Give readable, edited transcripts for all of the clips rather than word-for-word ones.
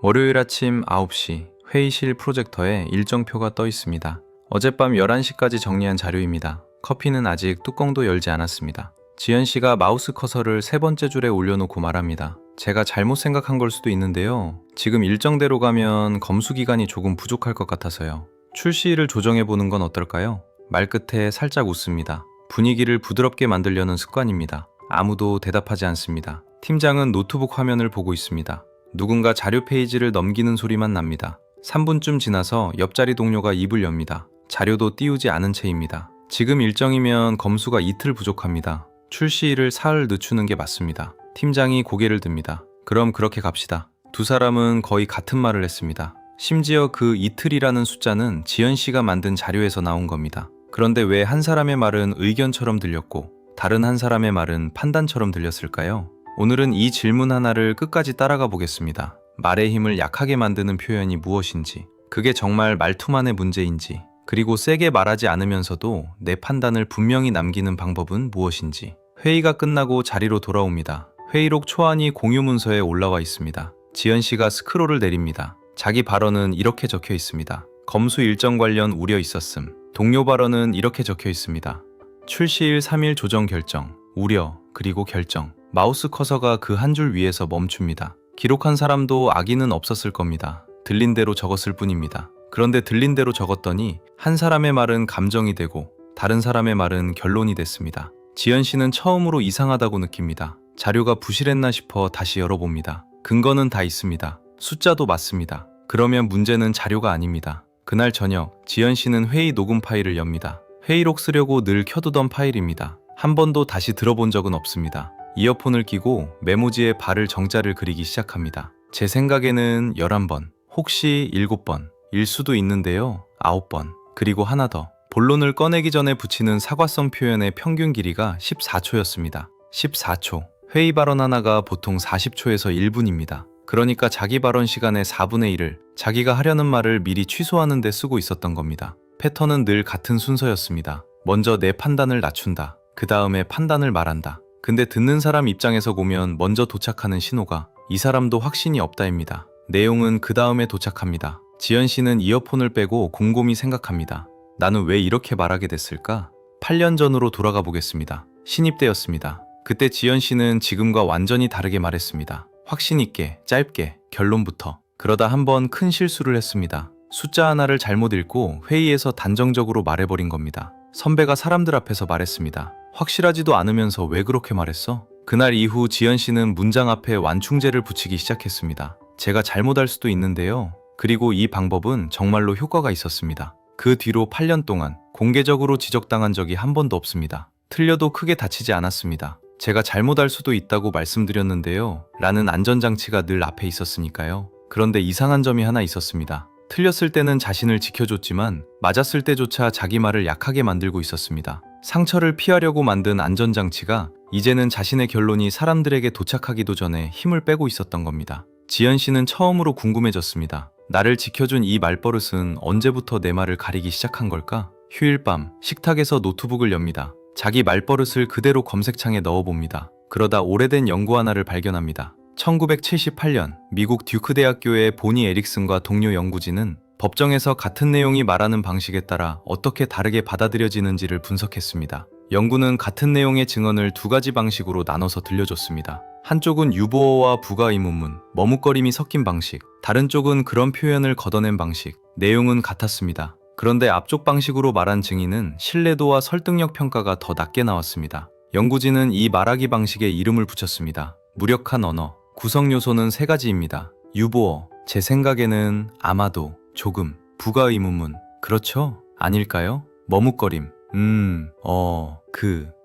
월요일 아침 9시 회의실 프로젝터에 일정표가 떠 있습니다. 어젯밤 11시까지 정리한 자료입니다. 커피는 아직 뚜껑도 열지 않았습니다. 지연 씨가 마우스 커서를 세 번째 줄에 올려놓고 말합니다. 제가 잘못 생각한 걸 수도 있는데요. 지금 일정대로 가면 검수 기간이 조금 부족할 것 같아서요. 출시일을 조정해보는 건 어떨까요? 말끝에 살짝 웃습니다. 분위기를 부드럽게 만들려는 습관입니다. 아무도 대답하지 않습니다. 팀장은 노트북 화면을 보고 있습니다. 누군가 자료 페이지를 넘기는 소리만 납니다. 3분쯤 지나서 옆자리 동료가 입을 엽니다. 자료도 띄우지 않은 채입니다. 지금 일정이면 검수가 이틀 부족합니다. 출시일을 사흘 늦추는 게 맞습니다. 팀장이 고개를 듭니다. 그럼 그렇게 갑시다. 두 사람은 거의 같은 말을 했습니다. 심지어 그 이틀이라는 숫자는 지연 씨가 만든 자료에서 나온 겁니다. 그런데 왜 한 사람의 말은 의견처럼 들렸고 다른 한 사람의 말은 판단처럼 들렸을까요? 오늘은 이 질문 하나를 끝까지 따라가 보겠습니다. 말의 힘을 약하게 만드는 표현이 무엇인지, 그게 정말 말투만의 문제인지, 그리고 세게 말하지 않으면서도 내 판단을 분명히 남기는 방법은 무엇인지. 회의가 끝나고 자리로 돌아옵니다. 회의록 초안이 공유 문서에 올라와 있습니다. 지연 씨가 스크롤을 내립니다. 자기 발언은 이렇게 적혀 있습니다. 검수 일정 관련 우려 있었음. 동료 발언은 이렇게 적혀 있습니다. 출시일 3일 조정 결정, 우려, 그리고 결정. 마우스 커서가 그 한 줄 위에서 멈춥니다. 기록한 사람도 악의는 없었을 겁니다. 들린 대로 적었을 뿐입니다. 그런데 들린 대로 적었더니 한 사람의 말은 감정이 되고 다른 사람의 말은 결론이 됐습니다. 지연 씨는 처음으로 이상하다고 느낍니다. 자료가 부실했나 싶어 다시 열어봅니다. 근거는 다 있습니다. 숫자도 맞습니다. 그러면 문제는 자료가 아닙니다. 그날 저녁, 지연 씨는 회의 녹음 파일을 엽니다. 회의록 쓰려고 늘 켜두던 파일입니다. 한 번도 다시 들어본 적은 없습니다. 이어폰을 끼고 메모지에 발을 정자를 그리기 시작합니다. 제 생각에는 11번, 혹시 7번, 일 수도 있는데요. 9번, 그리고 하나 더. 본론을 꺼내기 전에 붙이는 사과성 표현의 평균 길이가 14초였습니다. 14초. 회의 발언 하나가 보통 40초에서 1분입니다. 그러니까 자기 발언 시간의 4분의 1을 자기가 하려는 말을 미리 취소하는 데 쓰고 있었던 겁니다. 패턴은 늘 같은 순서였습니다. 먼저 내 판단을 낮춘다. 그 다음에 판단을 말한다. 근데 듣는 사람 입장에서 보면 먼저 도착하는 신호가 이 사람도 확신이 없다입니다. 내용은 그 다음에 도착합니다. 지연 씨는 이어폰을 빼고 곰곰이 생각합니다. 나는 왜 이렇게 말하게 됐을까? 8년 전으로 돌아가 보겠습니다. 신입 때였습니다. 그때 지연 씨는 지금과 완전히 다르게 말했습니다. 확신 있게, 짧게, 결론부터. 그러다 한번 큰 실수를 했습니다. 숫자 하나를 잘못 읽고 회의에서 단정적으로 말해버린 겁니다. 선배가 사람들 앞에서 말했습니다. 확실하지도 않으면서 왜 그렇게 말했어? 그날 이후 지연 씨는 문장 앞에 완충제를 붙이기 시작했습니다. 제가 잘못할 수도 있는데요. 그리고 이 방법은 정말로 효과가 있었습니다. 그 뒤로 8년 동안 공개적으로 지적당한 적이 한 번도 없습니다. 틀려도 크게 다치지 않았습니다. 제가 잘못할 수도 있다고 말씀드렸는데요. 라는 안전장치가 늘 앞에 있었으니까요. 그런데 이상한 점이 하나 있었습니다. 틀렸을 때는 자신을 지켜줬지만 맞았을 때조차 자기 말을 약하게 만들고 있었습니다. 상처를 피하려고 만든 안전장치가 이제는 자신의 결론이 사람들에게 도착하기도 전에 힘을 빼고 있었던 겁니다. 지연 씨는 처음으로 궁금해졌습니다. 나를 지켜준 이 말버릇은 언제부터 내 말을 가리기 시작한 걸까? 휴일 밤 식탁에서 노트북을 엽니다. 자기 말버릇을 그대로 검색창에 넣어봅니다. 그러다 오래된 연구 하나를 발견합니다. 1978년 미국 듀크 대학교의 보니 에릭슨과 동료 연구진은 법정에서 같은 내용이 말하는 방식에 따라 어떻게 다르게 받아들여지는지를 분석했습니다. 연구는 같은 내용의 증언을 두 가지 방식으로 나눠서 들려줬습니다. 한쪽은 유보어와 부가 의문문, 머뭇거림이 섞인 방식, 다른 쪽은 그런 표현을 걷어낸 방식, 내용은 같았습니다. 그런데 앞쪽 방식으로 말한 증인은 신뢰도와 설득력 평가가 더 낮게 나왔습니다. 연구진은 이 말하기 방식에 이름을 붙였습니다. 무력한 언어. 구성 요소는 세 가지입니다. 유보어, 제 생각에는 아마도, 조금, 부가 의문문, 그렇죠? 아닐까요? 머뭇거림,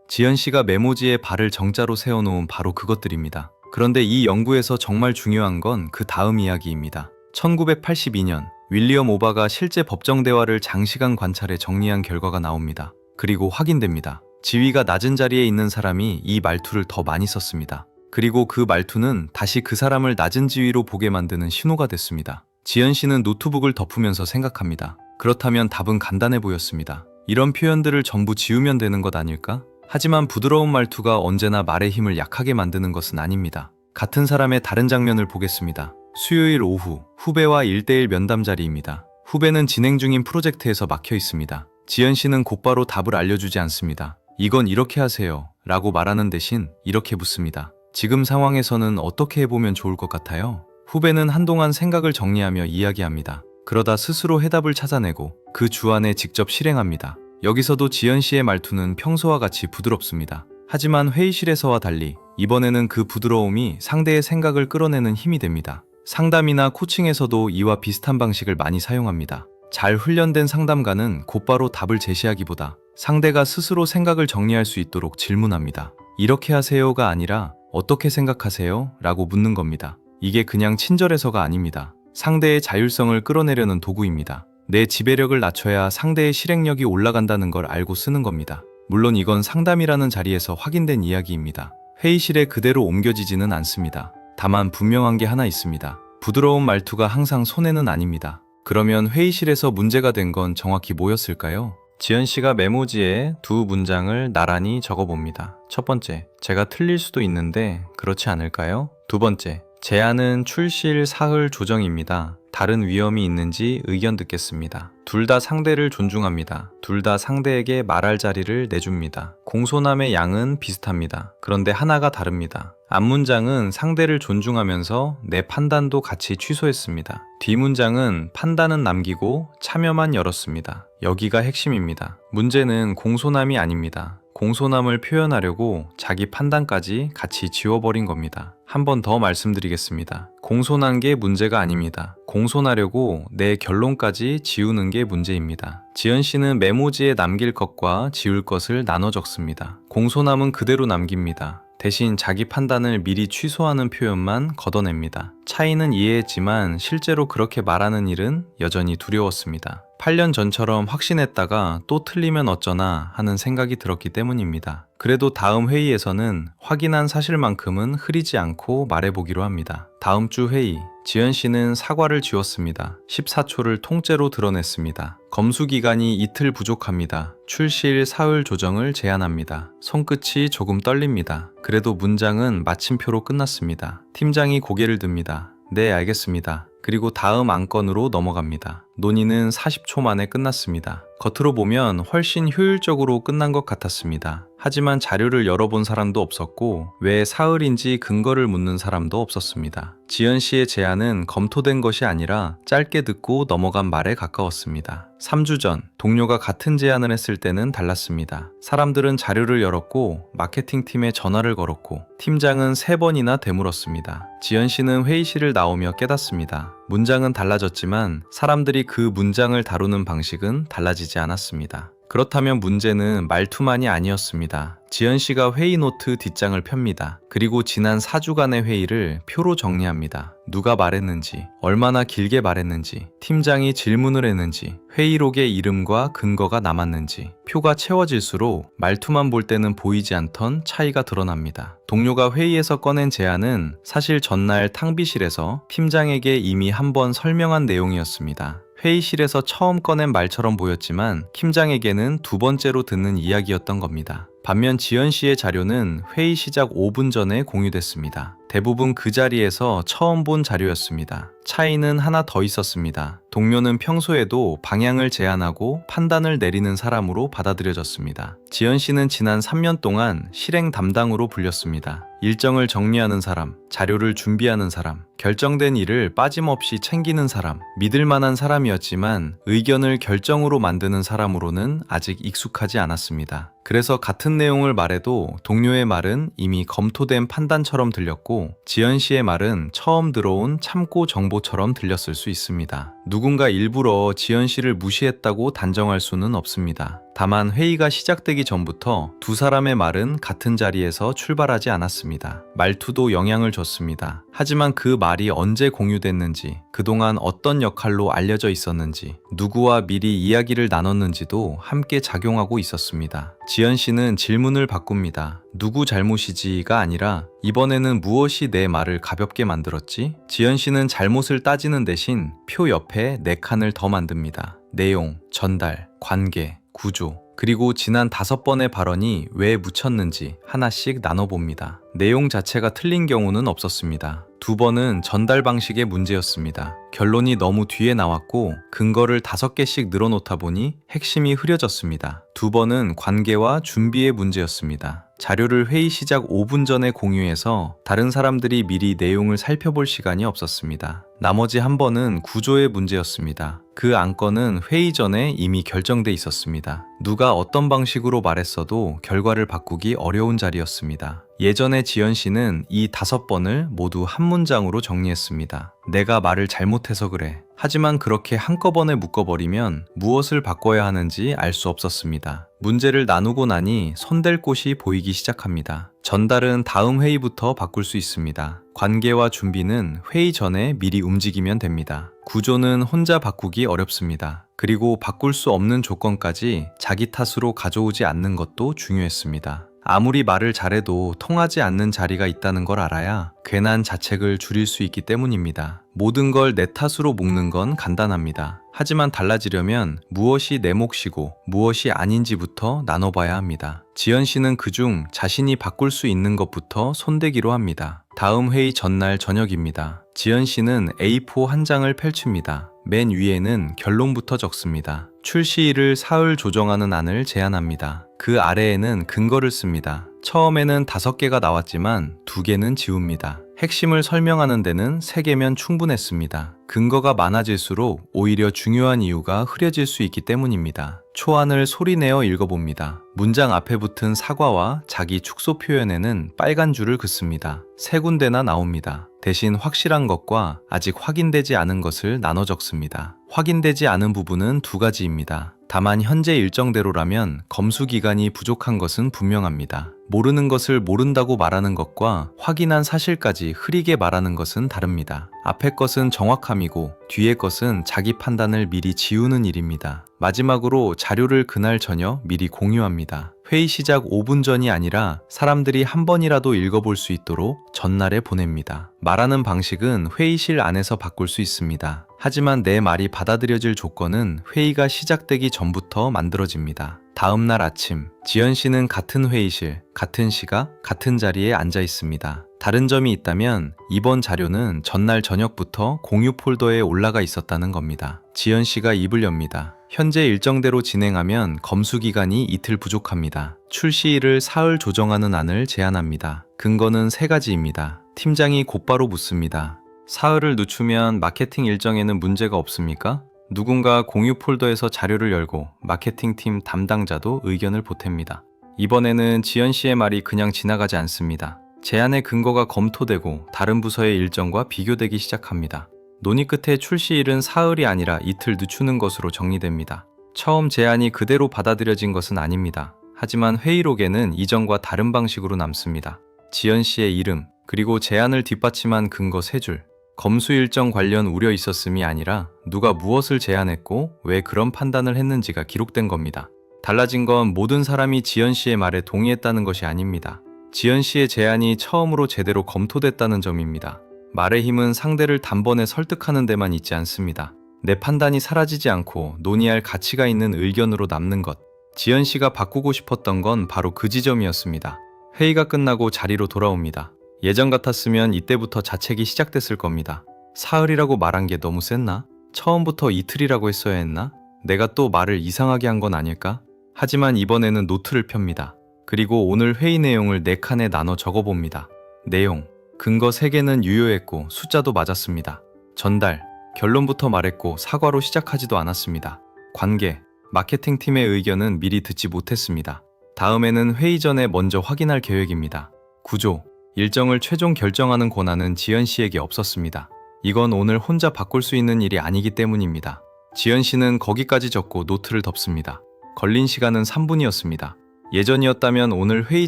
지연 씨가 메모지에 발을 정자로 세워놓은 바로 그것들입니다. 그런데 이 연구에서 정말 중요한 건 그 다음 이야기입니다. 1982년 윌리엄 오바가 실제 법정 대화를 장시간 관찰해 정리한 결과가 나옵니다. 그리고 확인됩니다. 지위가 낮은 자리에 있는 사람이 이 말투를 더 많이 썼습니다. 그리고 그 말투는 다시 그 사람을 낮은 지위로 보게 만드는 신호가 됐습니다. 지연 씨는 노트북을 덮으면서 생각합니다. 그렇다면 답은 간단해 보였습니다. 이런 표현들을 전부 지우면 되는 것 아닐까? 하지만 부드러운 말투가 언제나 말의 힘을 약하게 만드는 것은 아닙니다. 같은 사람의 다른 장면을 보겠습니다. 수요일 오후 후배와 1대1 면담 자리입니다. 후배는 진행 중인 프로젝트에서 막혀 있습니다. 지연 씨는 곧바로 답을 알려주지 않습니다. 이건 이렇게 하세요 라고 말하는 대신 이렇게 묻습니다. 지금 상황에서는 어떻게 해보면 좋을 것 같아요? 후배는 한동안 생각을 정리하며 이야기합니다. 그러다 스스로 해답을 찾아내고 그 주안에 직접 실행합니다. 여기서도 지연 씨의 말투는 평소와 같이 부드럽습니다. 하지만 회의실에서와 달리 이번에는 그 부드러움이 상대의 생각을 끌어내는 힘이 됩니다. 상담이나 코칭에서도 이와 비슷한 방식을 많이 사용합니다. 잘 훈련된 상담가는 곧바로 답을 제시하기보다 상대가 스스로 생각을 정리할 수 있도록 질문합니다. 이렇게 하세요가 아니라 어떻게 생각하세요? 라고 묻는 겁니다. 이게 그냥 친절해서가 아닙니다. 상대의 자율성을 끌어내려는 도구입니다. 내 지배력을 낮춰야 상대의 실행력이 올라간다는 걸 알고 쓰는 겁니다. 물론 이건 상담이라는 자리에서 확인된 이야기입니다. 회의실에 그대로 옮겨지지는 않습니다. 다만 분명한 게 하나 있습니다. 부드러운 말투가 항상 손해는 아닙니다. 그러면 회의실에서 문제가 된 건 정확히 뭐였을까요? 지연 씨가 메모지에 두 문장을 나란히 적어봅니다. 첫 번째, 제가 틀릴 수도 있는데 그렇지 않을까요? 두 번째, 제안은 출시일 사흘 조정입니다. 다른 위험이 있는지 의견 듣겠습니다. 둘 다 상대를 존중합니다. 둘 다 상대에게 말할 자리를 내줍니다. 공손함의 양은 비슷합니다. 그런데 하나가 다릅니다. 앞문장은 상대를 존중하면서 내 판단도 같이 취소했습니다. 뒷문장은 판단은 남기고 참여만 열었습니다. 여기가 핵심입니다. 문제는 공손함이 아닙니다. 공손함을 표현하려고 자기 판단까지 같이 지워버린 겁니다. 한 번 더 말씀드리겠습니다. 공손한 게 문제가 아닙니다. 공손하려고 내 결론까지 지우는 게 문제입니다. 지연 씨는 메모지에 남길 것과 지울 것을 나눠 적습니다. 공손함은 그대로 남깁니다. 대신 자기 판단을 미리 취소하는 표현만 걷어냅니다. 차이는 이해했지만 실제로 그렇게 말하는 일은 여전히 두려웠습니다. 8년 전처럼 확신했다가 또 틀리면 어쩌나 하는 생각이 들었기 때문입니다. 그래도 다음 회의에서는 확인한 사실만큼은 흐리지 않고 말해보기로 합니다. 다음 주 회의, 지연 씨는 사과를 지웠습니다. 14초를 통째로 드러냈습니다. 검수 기간이 이틀 부족합니다. 출시일 사흘 조정을 제안합니다. 손끝이 조금 떨립니다. 그래도 문장은 마침표로 끝났습니다. 팀장이 고개를 듭니다. 네, 알겠습니다. 그리고 다음 안건으로 넘어갑니다. 논의는 40초 만에 끝났습니다. 겉으로 보면 훨씬 효율적으로 끝난 것 같았습니다. 하지만 자료를 열어본 사람도 없었고 왜 사흘인지 근거를 묻는 사람도 없었습니다. 지연 씨의 제안은 검토된 것이 아니라 짧게 듣고 넘어간 말에 가까웠습니다. 3주 전 동료가 같은 제안을 했을 때는 달랐습니다. 사람들은 자료를 열었고 마케팅팀에 전화를 걸었고 팀장은 3번이나 되물었습니다. 지연 씨는 회의실을 나오며 깨닫습니다. 문장은 달라졌지만 사람들이 그 문장을 다루는 방식은 달라지지 않았습니다. 그렇다면 문제는 말투만이 아니었습니다. 지연 씨가 회의 노트 뒷장을 펴니다. 그리고 지난 4주간의 회의를 표로 정리합니다. 누가 말했는지, 얼마나 길게 말했는지, 팀장이 질문을 했는지, 회의록에 이름과 근거가 남았는지. 표가 채워질수록 말투만 볼 때는 보이지 않던 차이가 드러납니다. 동료가 회의에서 꺼낸 제안은 사실 전날 탕비실에서 팀장에게 이미 한번 설명한 내용이었습니다. 회의실에서 처음 꺼낸 말처럼 보였지만 팀장에게는 두 번째로 듣는 이야기였던 겁니다. 반면 지연 씨의 자료는 회의 시작 5분 전에 공유됐습니다. 대부분 그 자리에서 처음 본 자료였습니다. 차이는 하나 더 있었습니다. 동료는 평소에도 방향을 제안하고 판단을 내리는 사람으로 받아들여졌습니다. 지연 씨는 지난 3년 동안 실행 담당으로 불렸습니다. 일정을 정리하는 사람, 자료를 준비하는 사람, 결정된 일을 빠짐없이 챙기는 사람, 믿을 만한 사람이었지만 의견을 결정으로 만드는 사람으로는 아직 익숙하지 않았습니다. 그래서 같은 내용을 말해도 동료의 말은 이미 검토된 판단처럼 들렸고 지연 씨의 말은 처음 들어온 참고 정보처럼 들렸을 수 있습니다. 누군가 일부러 지연 씨를 무시했다고 단정할 수는 없습니다. 다만 회의가 시작되기 전부터 두 사람의 말은 같은 자리에서 출발하지 않았습니다. 말투도 영향을 줬습니다. 하지만 그 말이 언제 공유됐는지, 그동안 어떤 역할로 알려져 있었는지, 누구와 미리 이야기를 나눴는지도 함께 작용하고 있었습니다. 지연 씨는 질문을 바꿉니다. 누구 잘못이지가 아니라 이번에는 무엇이 내 말을 가볍게 만들었지? 지연 씨는 잘못을 따지는 대신 표 옆에 4칸을 더 만듭니다. 내용, 전달, 관계, 구조, 그리고 지난 5번의 발언이 왜 묻혔는지 하나씩 나눠봅니다. 내용 자체가 틀린 경우는 없었습니다. 두 번은 전달 방식의 문제였습니다. 결론이 너무 뒤에 나왔고 근거를 5개씩 늘어놓다 보니 핵심이 흐려졌습니다. 두 번은 관계와 준비의 문제였습니다. 자료를 회의 시작 5분 전에 공유해서 다른 사람들이 미리 내용을 살펴볼 시간이 없었습니다. 나머지 한 번은 구조의 문제였습니다. 그 안건은 회의 전에 이미 결정돼 있었습니다. 누가 어떤 방식으로 말했어도 결과를 바꾸기 어려운 자리였습니다. 예전에 지연 씨는 이 5번을 모두 한 문장으로 정리했습니다. 내가 말을 잘못해서 그래. 하지만 그렇게 한꺼번에 묶어버리면 무엇을 바꿔야 하는지 알 수 없었습니다. 문제를 나누고 나니 손댈 곳이 보이기 시작합니다. 전달은 다음 회의부터 바꿀 수 있습니다. 관계와 준비는 회의 전에 미리 움직이면 됩니다. 구조는 혼자 바꾸기 어렵습니다. 그리고 바꿀 수 없는 조건까지 자기 탓으로 가져오지 않는 것도 중요했습니다. 아무리 말을 잘해도 통하지 않는 자리가 있다는 걸 알아야 괜한 자책을 줄일 수 있기 때문입니다. 모든 걸 내 탓으로 묶는 건 간단합니다. 하지만 달라지려면 무엇이 내 몫이고 무엇이 아닌지부터 나눠봐야 합니다. 지연 씨는 그중 자신이 바꿀 수 있는 것부터 손대기로 합니다. 다음 회의 전날 저녁입니다. 지연 씨는 A4 한 장을 펼칩니다. 맨 위에는 결론부터 적습니다. 출시일을 사흘 조정하는 안을 제안합니다. 그 아래에는 근거를 씁니다. 처음에는 5개가 나왔지만 2개는 지웁니다. 핵심을 설명하는 데는 3개면 충분했습니다. 근거가 많아질수록 오히려 중요한 이유가 흐려질 수 있기 때문입니다. 초안을 소리내어 읽어봅니다. 문장 앞에 붙은 사과와 자기 축소 표현에는 빨간 줄을 긋습니다. 3군데나 나옵니다. 대신 확실한 것과 아직 확인되지 않은 것을 나눠 적습니다. 확인되지 않은 부분은 2가지입니다. 다만 현재 일정대로라면 검수 기간이 부족한 것은 분명합니다. 모르는 것을 모른다고 말하는 것과 확인한 사실까지 흐리게 말하는 것은 다릅니다. 앞에 것은 정확함이고 뒤에 것은 자기 판단을 미리 지우는 일입니다. 마지막으로 자료를 그날 저녁 미리 공유합니다. 회의 시작 5분 전이 아니라 사람들이 한 번이라도 읽어볼 수 있도록 전날에 보냅니다. 말하는 방식은 회의실 안에서 바꿀 수 있습니다. 하지만 내 말이 받아들여질 조건은 회의가 시작되기 전부터 만들어집니다. 다음 날 아침, 지연 씨는 같은 회의실, 같은 시각, 같은 자리에 앉아 있습니다. 다른 점이 있다면 이번 자료는 전날 저녁부터 공유 폴더에 올라가 있었다는 겁니다. 지연 씨가 입을 엽니다. 현재 일정대로 진행하면 검수 기간이 이틀 부족합니다. 출시일을 사흘 조정하는 안을 제안합니다. 근거는 3가지입니다. 팀장이 곧바로 묻습니다. 사흘을 늦추면 마케팅 일정에는 문제가 없습니까? 누군가 공유 폴더에서 자료를 열고 마케팅팀 담당자도 의견을 보탭니다. 이번에는 지연 씨의 말이 그냥 지나가지 않습니다. 제안의 근거가 검토되고 다른 부서의 일정과 비교되기 시작합니다. 논의 끝에 출시일은 사흘이 아니라 이틀 늦추는 것으로 정리됩니다. 처음 제안이 그대로 받아들여진 것은 아닙니다. 하지만 회의록에는 이전과 다른 방식으로 남습니다. 지연 씨의 이름, 그리고 제안을 뒷받침한 근거 3줄. 검수 일정 관련 우려 있었음이 아니라 누가 무엇을 제안했고 왜 그런 판단을 했는지가 기록된 겁니다. 달라진 건 모든 사람이 지연 씨의 말에 동의했다는 것이 아닙니다. 지연 씨의 제안이 처음으로 제대로 검토됐다는 점입니다. 말의 힘은 상대를 단번에 설득하는 데만 있지 않습니다. 내 판단이 사라지지 않고 논의할 가치가 있는 의견으로 남는 것. 지연 씨가 바꾸고 싶었던 건 바로 그 지점이었습니다. 회의가 끝나고 자리로 돌아옵니다. 예전 같았으면 이때부터 자책이 시작됐을 겁니다. 사흘이라고 말한 게 너무 셌나? 처음부터 이틀이라고 했어야 했나? 내가 또 말을 이상하게 한 건 아닐까? 하지만 이번에는 노트를 펴니다. 그리고 오늘 회의 내용을 4칸에 나눠 적어봅니다. 내용, 근거 3개는 유효했고 숫자도 맞았습니다. 전달, 결론부터 말했고 사과로 시작하지도 않았습니다. 관계, 마케팅팀의 의견은 미리 듣지 못했습니다. 다음에는 회의 전에 먼저 확인할 계획입니다. 구조, 일정을 최종 결정하는 권한은 지연 씨에게 없었습니다. 이건 오늘 혼자 바꿀 수 있는 일이 아니기 때문입니다. 지연 씨는 거기까지 적고 노트를 덮습니다. 걸린 시간은 3분이었습니다. 예전이었다면 오늘 회의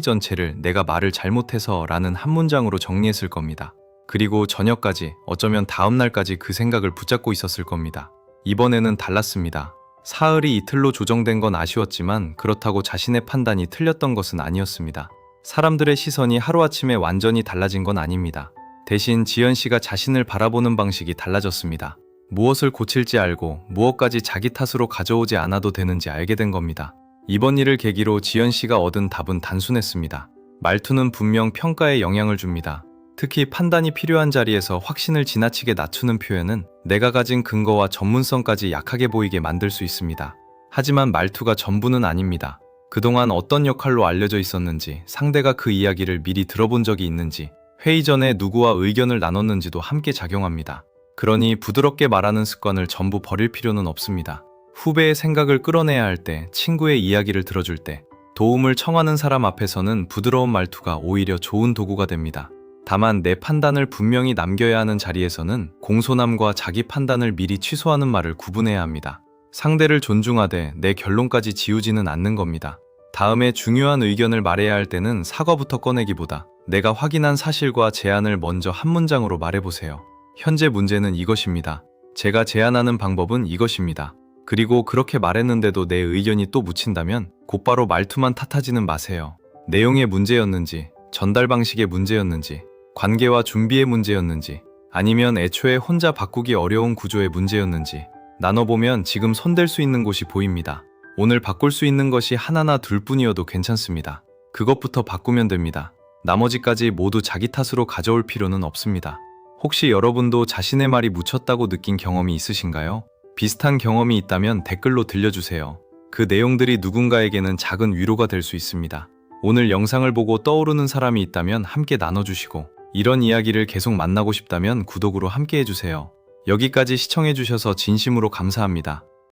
전체를 내가 말을 잘못해서 라는 한 문장으로 정리했을 겁니다. 그리고 저녁까지, 어쩌면 다음 날까지 그 생각을 붙잡고 있었을 겁니다. 이번에는 달랐습니다. 사흘이 이틀로 조정된 건 아쉬웠지만 그렇다고 자신의 판단이 틀렸던 것은 아니었습니다. 사람들의 시선이 하루아침에 완전히 달라진 건 아닙니다. 대신 지연 씨가 자신을 바라보는 방식이 달라졌습니다. 무엇을 고칠지 알고 무엇까지 자기 탓으로 가져오지 않아도 되는지 알게 된 겁니다. 이번 일을 계기로 지연 씨가 얻은 답은 단순했습니다. 말투는 분명 평가에 영향을 줍니다. 특히 판단이 필요한 자리에서 확신을 지나치게 낮추는 표현은 내가 가진 근거와 전문성까지 약하게 보이게 만들 수 있습니다. 하지만 말투가 전부는 아닙니다. 그동안 어떤 역할로 알려져 있었는지, 상대가 그 이야기를 미리 들어본 적이 있는지, 회의 전에 누구와 의견을 나눴는지도 함께 작용합니다. 그러니 부드럽게 말하는 습관을 전부 버릴 필요는 없습니다. 후배의 생각을 끌어내야 할 때, 친구의 이야기를 들어줄 때, 도움을 청하는 사람 앞에서는 부드러운 말투가 오히려 좋은 도구가 됩니다. 다만 내 판단을 분명히 남겨야 하는 자리에서는 공손함과 자기 판단을 미리 취소하는 말을 구분해야 합니다. 상대를 존중하되 내 결론까지 지우지는 않는 겁니다. 다음에 중요한 의견을 말해야 할 때는 사과부터 꺼내기보다 내가 확인한 사실과 제안을 먼저 한 문장으로 말해보세요. 현재 문제는 이것입니다. 제가 제안하는 방법은 이것입니다. 그리고 그렇게 말했는데도 내 의견이 또 묻힌다면 곧바로 말투만 탓하지는 마세요. 내용의 문제였는지, 전달 방식의 문제였는지, 관계와 준비의 문제였는지, 아니면 애초에 혼자 바꾸기 어려운 구조의 문제였는지 나눠보면 지금 손댈 수 있는 곳이 보입니다. 오늘 바꿀 수 있는 것이 하나나 둘뿐이어도 괜찮습니다. 그것부터 바꾸면 됩니다. 나머지까지 모두 자기 탓으로 가져올 필요는 없습니다. 혹시 여러분도 자신의 말이 묻혔다고 느낀 경험이 있으신가요? 비슷한 경험이 있다면 댓글로 들려주세요. 그 내용들이 누군가에게는 작은 위로가 될 수 있습니다. 오늘 영상을 보고 떠오르는 사람이 있다면 함께 나눠주시고, 이런 이야기를 계속 만나고 싶다면 구독으로 함께 해주세요. 여기까지 시청해주셔서 진심으로 감사합니다.